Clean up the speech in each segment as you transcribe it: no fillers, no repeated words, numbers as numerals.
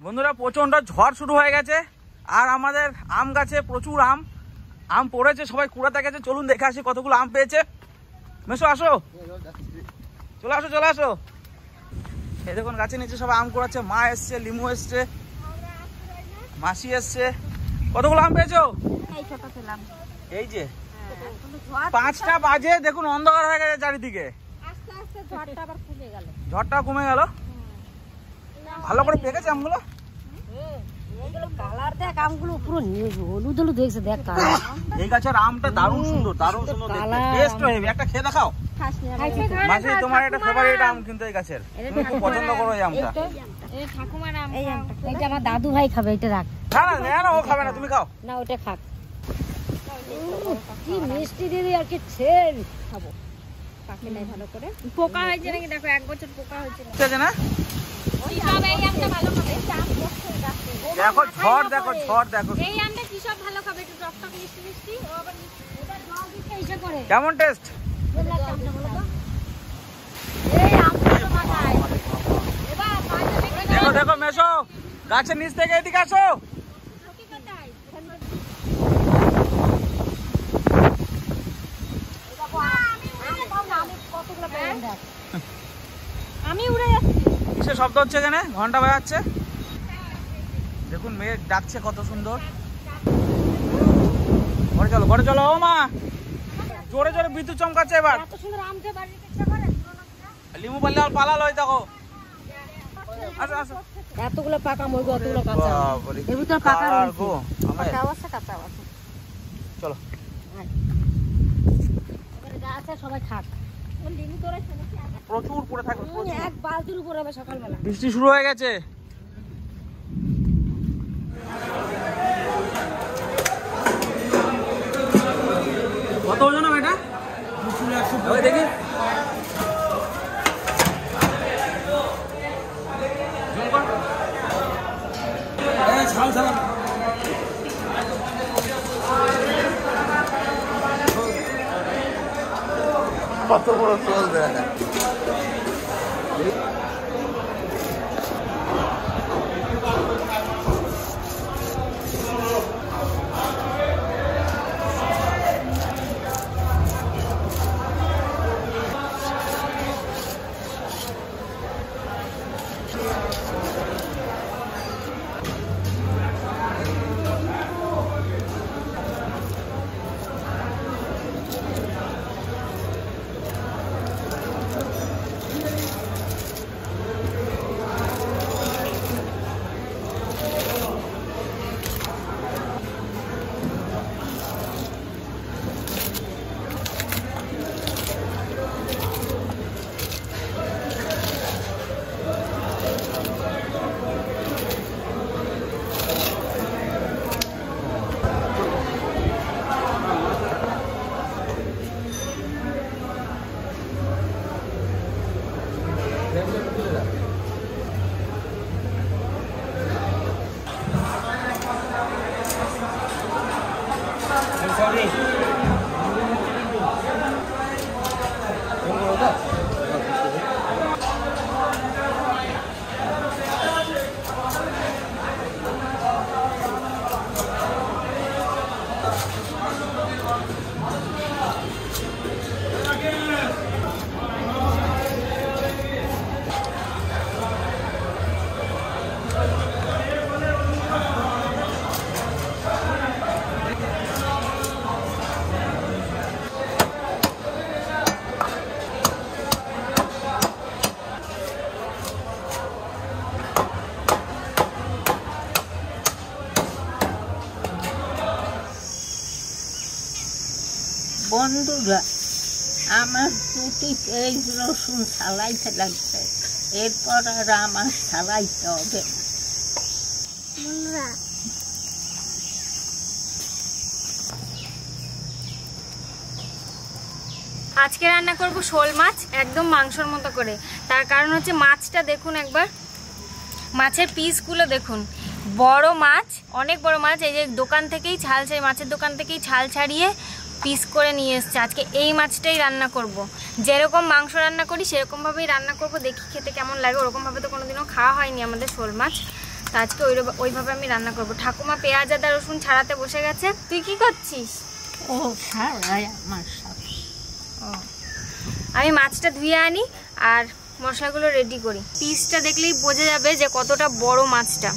বন্ধুরা প্রচন্ড ঝড় শুরু হয়ে গেছে আর আমাদের আম গাছে প্রচুর আম পড়েছে, সবাই কুড়াতে গেছে। চলুন দেখে আসি কতগুলো আম পেয়েছে। মেশো আসো, চলে আসো চলে আসো। এই দেখুন গাছে নিচে সবাই আম কুড়াচ্ছে। মা এসছে, লিমু এসছে, মাসি এসছে। কতগুলো আম পেয়েছো? এই যে 5টা বাজে, দেখুন অন্ধকার হয়ে গেছে চারিদিকে। ঝড়টা কমে গেল, ভালো করে পেকেছে আমগুলো। এই গাছের আমটা দারুণ সুন্দর, দারুণ সুন্দর টেস্ট হয়ে। একটা খেয়ে দেখাও মাসি, তোমার একটা ফেভারিট আম কিন্তু এই গাছের, তুমি খুব পছন্দ করো এই আমটা। আমার দাদু ভাই খাবে, এটা রাখ। না না ও খাবে না, তুমি খাও না, ওটা খাক। কি মিষ্টি দিদি, আর কি ছেল খাবো। পাকে নাই ভালো করে, পোকা হয়েছে নাকি দেখো, 1 বছর পোকা হয়েছে না। দেখো ঝড়, দেখো ঝড়, দেখো এই আমটা কি সব ভালো খাবে, একটু টক মিষ্টি মিষ্টি। ও আবার এটা জল দিতে এসে করে কেমন টেস্ট? এই আমটা তো মাথায়। এবার দেখো দেখো মেশো, গাছের নিচ থেকে এদিকে আসো। আমি উড়ে যাচ্ছি। কিসের শব্দ হচ্ছে এখানে? ঘন্টা বাজাচ্ছে। দেখুন মেয়ে ডাকছে কত সুন্দর। ঘরে চলো, ঘরে চলো। ও মা, জোরে জোরে বিদ্যুৎ চমকাচ্ছে এবার। এত সুন্দর আম খেয়ে বাড়িতে ইচ্ছা করে। লিমু পাল্লা পালালো, ওই দেখো। আসো আসো। এতগুলো পাকা মইগো, এতগুলো কাঁচা। বাবারে, এর ভিতর পাকা রয়েছে। কাঁচা আছে, কাঁচা আছে। চলো এবারে গাছে সবাই খাক। লিমু তোরা প্রচুর পড়ে থাকবে, এক বালতির উপর হবে সকালবেলা। বৃষ্টি শুরু হয়ে গেছে। কত ওজন হবে এটা? দেখি কত বড় চলবে। বন্ধুরা, আমার 2টি পেঁয়াজ রসুন সালাইতে লাগবে, এরপর আর আমার সালাইতে হবে। আজকে রান্না করব শোল মাছ, একদম মাংসর মতো করে। তার কারণ হচ্ছে মাছটা দেখুন একবার, মাছের পিসগুলো দেখুন। বড় মাছ, অনেক বড় মাছ। এই যে দোকান থেকেই ছাল ছাড়িয়ে, মাছের দোকান থেকেই ছাল ছাড়িয়ে পিস করে নিয়ে এসছে। আজকে এই মাছটাই রান্না করব। যেরকম মাংস রান্না করি সেরকমভাবেই রান্না করব। দেখি খেতে কেমন লাগে। ওরকমভাবে তো কোনোদিনও খাওয়া হয়নি আমাদের শোল মাছ। তো আজকে ওইভাবে আমি রান্না করব। ঠাকুমা পেঁয়াজ আদা রসুন ছাড়াতে বসে গেছে। তুই কি করছিস? ও ছাড়াই আমার সাথে। আমি মাছটা ধুয়ে আনি আর মশলাগুলো রেডি করি। পিসটা দেখলেই বোঝা যাবে যে কতটা বড় মাছটা।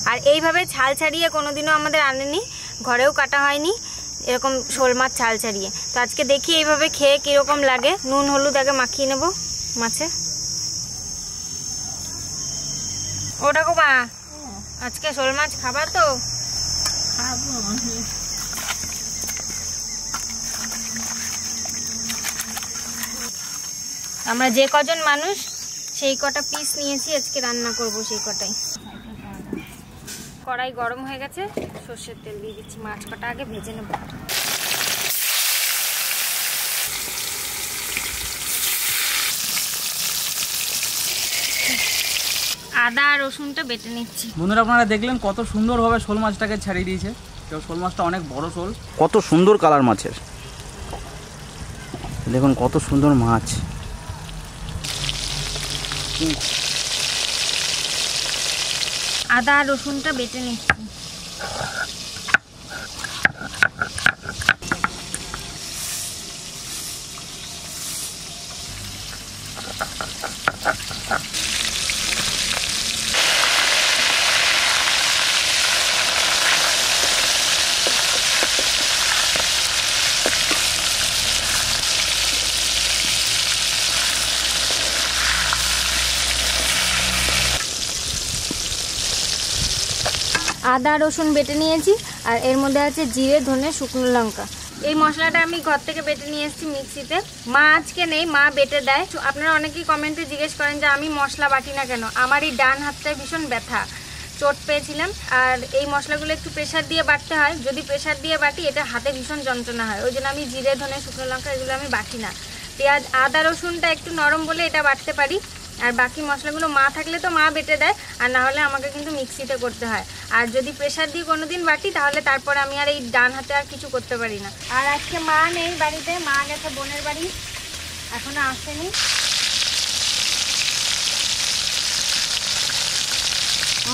আর এইভাবে ছাল ছাড়িয়ে কোনোদিনও আমাদের আনেনি, ঘরেও কাটা হয়নি এরকম শোল মাছ ছাল ছাড়িয়ে। তো আজকে দেখি এইভাবে খেয়ে কীরকম লাগে। নুন হলুদ আগে মাখিয়ে নেব মাছে। ও ঠাকুমা, আজকে শোল মাছ খাবা তো? খাবো। আমরা যে কজন মানুষ সেই কটা পিস নিয়েছি, আজকে রান্না করব সেই কটাই। কড়াই গরম হয়ে গেছে, সর্ষের তেল দিয়ে দিচ্ছি। মাছ কটা আগে ভেজে নেব। আদা আর রসুনটা বেটে নিচ্ছি। বন্ধুরা আপনারা দেখলেন কত সুন্দরভাবে শোল মাছটাকে ছাড়িয়ে দিয়েছে। তো শোল মাছটা অনেক বড় শোল, কত সুন্দর কালার মাছের, দেখুন কত সুন্দর মাছ। আদা আর রসুনটা বেটে নিচ্ছি। আদা রসুন বেটে নিয়েছি আর এর মধ্যে আছে জিরে ধনে শুকনো লঙ্কা। এই মশলাটা আমি ঘর থেকে বেটে নিয়ে এসেছি মিক্সিতে। মা আজকে নেই, মা বেটে দেয়। তো আপনারা অনেকেই কমেন্টে জিজ্ঞেস করেন যে আমি মশলা বাটি না কেন। আমার এই ডান হাতটায় ভীষণ ব্যথা, চোট পেয়েছিলাম। আর এই মশলাগুলো একটু প্রেশার দিয়ে বাটতে হয়। যদি প্রেশার দিয়ে বাটি এটা হাতে ভীষণ যন্ত্রণা হয়, ওই জন্য আমি জিরে ধনে শুকনো লঙ্কা এগুলো আমি বাটি না। পেঁয়াজ আদা রসুনটা একটু নরম বলে এটা বাটতে পারি। আর বাকি মশলাগুলো মা থাকলে তো মা বেটে দেয়, আর না হলে আমাকে কিন্তু মিক্সিতে করতে হয়। আর যদি প্রেশার দিয়ে কোনো দিন বাটি তাহলে তারপরে আমি আর এই ডান হাতে আর কিছু করতে পারি না। আর আজকে মা নেই বাড়িতে, মা গেছে বোনের বাড়ি, এখনো আসেনি।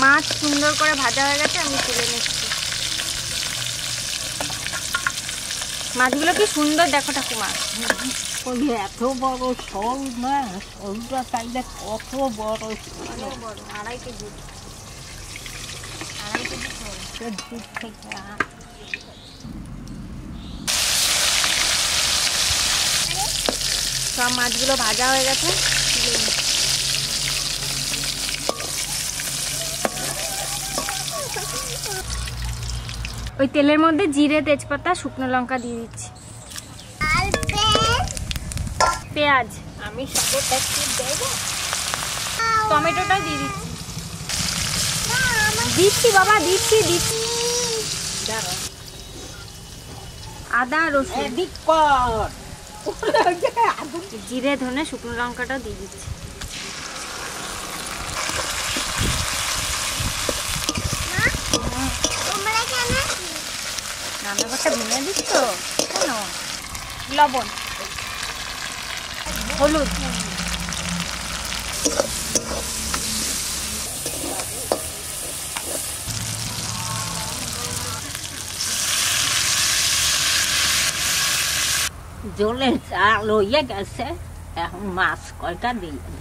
মাছ সুন্দর করে ভাজা হয়ে গেছে, আমি তুলে নিচ্ছি। মাছগুলো কি সুন্দর দেখো ঠাকুমা। ওই এত বড় শোল মাছ, ওইটা চাইলে কত বড়, অনেক বড়, 2.5 কেজি। 2.5 কেজি শোল। দূর থেকে সব মাছগুলো ভাজা হয়ে গেছে, ওই তেলের মধ্যে জিরে তেজপাতা শুকনো লঙ্কা দিয়ে দিচ্ছি। পেঁয়াজ আমি সাথে দেবো, টমেটোটাও দিয়ে দিচ্ছি। দিচ্ছি বাবা, দিচ্ছি দিচ্ছি। আদা রসুন এদিক কর, জিরে ধনে শুকনো লঙ্কাটাও দিয়ে দিচ্ছি। রান্নাঘরটা ভেঙে দিচ্ছ কেন? লবণ হলুদ জলের চাল হয়ে গেছে, এখন মাছ কয়টা দিয়ে দেব।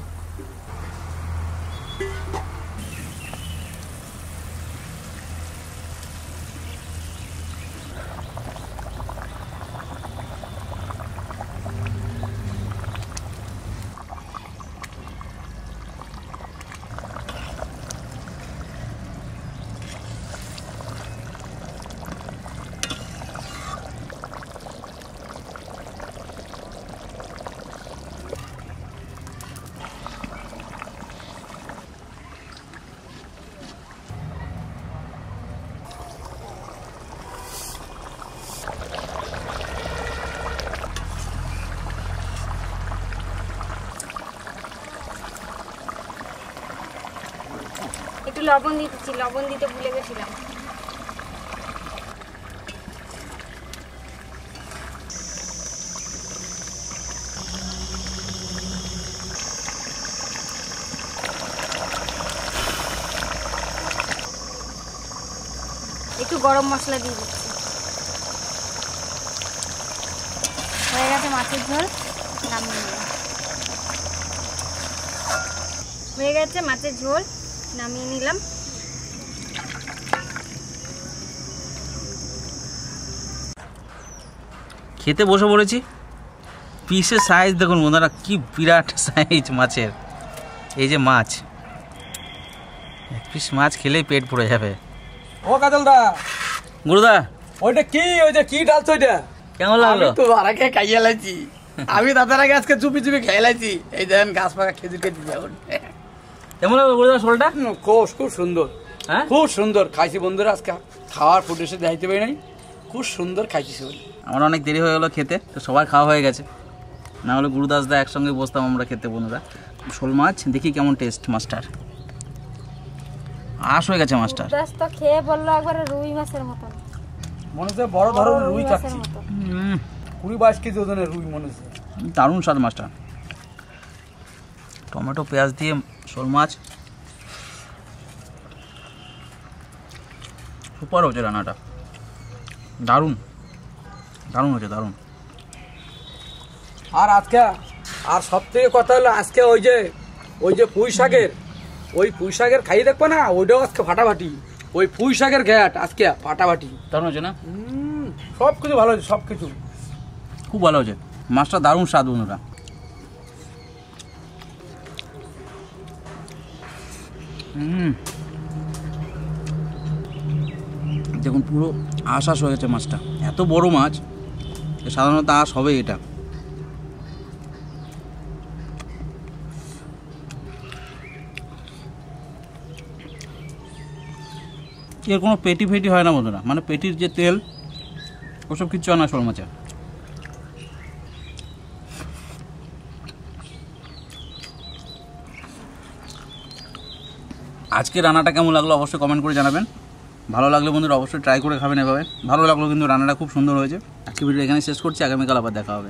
একটু লবণ দিতেছি, লবণ দিতে ভুলে গেছিলাম। একটু গরম মশলা দিয়ে দিচ্ছি। হয়ে গেছে মাছের ঝোল, নামিয়ে নিলাম। হয়ে গেছে মাছের ঝোল, নামিয়ে নিলাম। খেতে বসে পড়েছি। পিসের সাইজ দেখুন বন্ধুরা, কি বিরাট সাইজ মাছের। এই যে মাছ, এক পিস মাছ খেলেই পেট ভরে যাবে। ও কাজলদা, গুরুদা ওইটা কি, ওইটা কি ডালছো ওইটা? কেমন লাগলো? তো আগে খাইয়ে লাইছি, আমি দাদার আগে আজকে চুপি চুপি খেয়ে লাইছি। এই দেখেন গাছ পাকা খেজুর খেতে যাবেন। কেমন লাগলো গুরুদা শোলটা? খুব সুন্দর, হ্যাঁ খুব সুন্দর খাইছি বন্ধুরা। আজকে খাওয়ার ফুড এসে দেখাইতে পারি নাই, খুব সুন্দর খাইছি শোল। আমার অনেক দেরি হয়ে গেলো খেতে, তো সবার খাওয়া হয়ে গেছে। না হলে গুরুদাসদা একসঙ্গে বসতাম আমরা খেতে বন্ধুরা। শোল মাছ দেখি কেমন টেস্ট মাছটার। আশ হয়ে গেছে মাছটার। গুরুদাস তো খেয়ে বললো একবারে রুই মাছের মতন, মনে হচ্ছে বড় ধরনের রুই মাছের খাচ্ছি। মতন। 20-22 কেজি ওজনের রুই মনে হচ্ছে। দারুণ স্বাদ মাছটা। টমেটো পেঁয়াজ দিয়ে শোল মাছ, সুপার হচ্ছে রান্নাটা। দারুণ দারুণ হচ্ছে, দারুণ। আর আজকে আর সব থেকে কথা হলো, আজকে ওই যে পুঁই শাকের খাইয়ে দেখবো না, ওইটাও আজকে ফাটাফাটি। ওই পুঁই শাকের ঘ্যাট আজকে ফাটাফাটি। দারুণ হচ্ছে না? সব কিছু ভালো হয়েছে, সব কিছু খুব ভালো হচ্ছে মাছটা, দারুণ স্বাদ বন্ধুরা। দেখুন পুরো আশ হয়ে গেছে মাছটা। এত বড় মাছ, সাধারণত আশ হবে এটা। এর কোনো পেটি ফেটি হয় না বন্ধুরা, মানে পেটির যে তেল ওসব কিচ্ছু হয় না শোল মাছে। আজকে রান্নাটা কেমন লাগলো অবশ্যই কমেন্ট করে জানাবেন। ভালো লাগলে বন্ধুরা অবশ্যই ট্রাই করে খাবেন এভাবে। ভালো লাগলো কিন্তু রান্নাটা খুব সুন্দর হয়েছে। আজকে ভিডিও এখানে শেষ করছি, আগামীকাল আবার দেখা হবে।